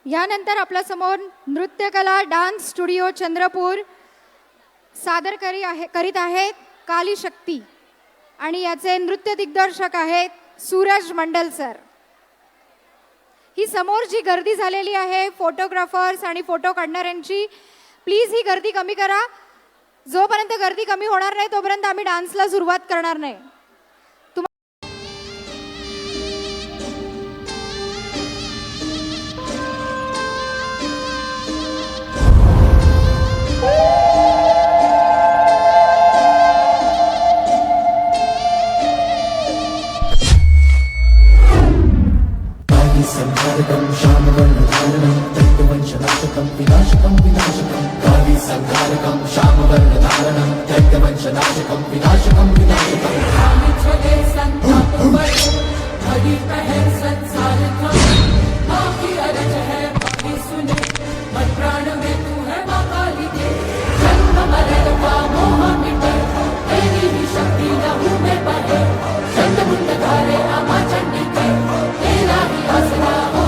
यानंतर आपल्या समोर नृत्यकला डान्स स्टुडिओ चंद्रपूर सादर करीत आहेत काली शक्ती आणि याचे नृत्य दिग्दर्शक आहेत सूरज मंडल सर. ही समोर जी गर्दी झालेली आहे फोटोग्राफर्स आणि फोटो काढणाऱ्यांची, प्लीज ही गर्दी कमी करा. जोपर्यंत गर्दी कमी होणार नाही तोपर्यंत आम्ही डान्सला सुरुवात करणार नाही. संहारकं श्यामवर्णधारणं दैत्यवंशनाशकं विनाशकं विनाशकं काली संहारकं श्यामवर्णधारणं दैत्यवंशनाशकं विनाशकं विनाशकं छले संताप बड़े भरी पहर संसार था माँ की अरज है माँ सुने मन प्राण में तू है माँ काली के जन्म मरण का मोह मिटे तेरी ही शक्ति लहू में बहे चंड मुंड धारे अमा चंडी के तेरा ही आसरा हो.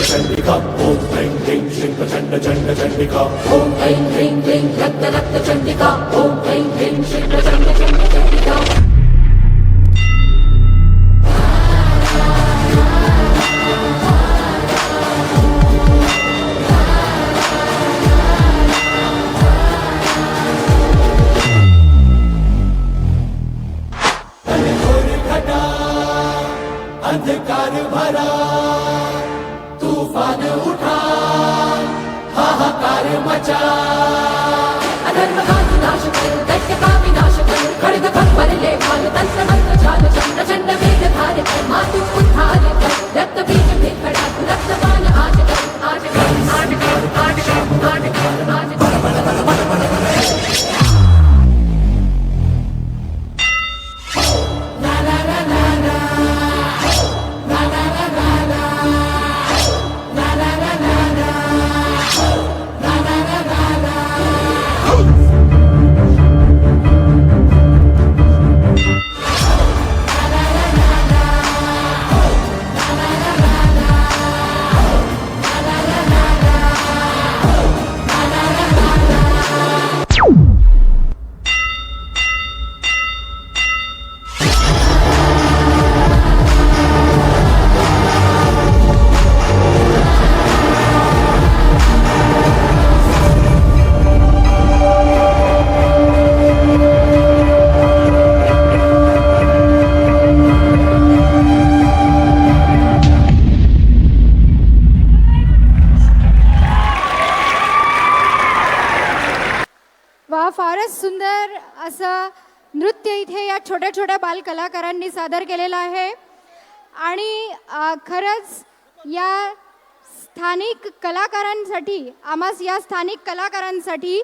चंडिका ओम ऐं ह्रीं श्रीं प्रचंड चंड चंडिका ओम ऐं ह्रीं क्लीं रक्त रक्त चंडिका ओम ऐं ह्रीं श्रीं प्रचंड चंड चंडिका. अंधकार भरा तूफान उठा हाहाकार मचा अधर्म का विनाश कर दैत्य का विनाश कर खड्ग खंबर ले भाल तंत्र मंत्र जाल चंद्र चंड वेद धार कर मातु उद्धार कर रक्त बीज में खड़ा रक्तपान आज कर आज कर आज कर आज कर आज कर आज कर. फारच सुंदर असं नृत्य इथे या छोट्या छोट्या बालकलाकारांनी सादर केलेलं आहे. आणि खरंच या स्थानिक कलाकारांसाठी या स्थानिक कलाकारांसाठी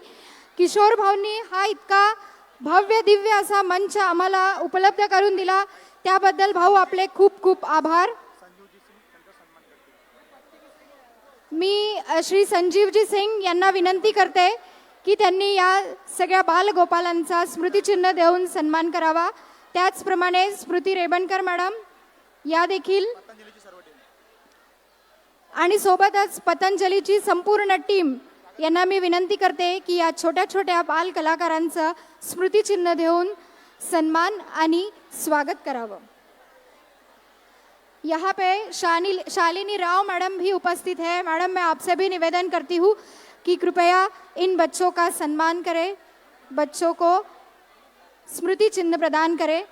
किशोर भाऊंनी हा इतका भव्य दिव्य असा मंच आम्हाला उपलब्ध करून दिला, त्याबद्दल भाऊ आपले खूप खूप आभार. मी श्री संजीवजी सिंग यांना विनंती करते की त्यांनी या सगळ्या बालगोपालांचा स्मृतिचिन्ह देऊन सन्मान करावा. त्याचप्रमाणे स्मृती रेबणकर मॅडम या देखील आणि सोबतच पतंजलीची संपूर्ण टीम यांना मी विनंती करते की या छोट्या छोट्या बाल कलाकारांचं स्मृतिचिन्ह देऊन सन्मान आणि स्वागत करावं. यहाँ पे शालिनी राव मैडम भी उपस्थित है. मैडम, मैं आपसे भी निवेदन करती हूँ कि कृपया इन बच्चों का सम्मान करें, बच्चों को स्मृति चिन्ह प्रदान करें.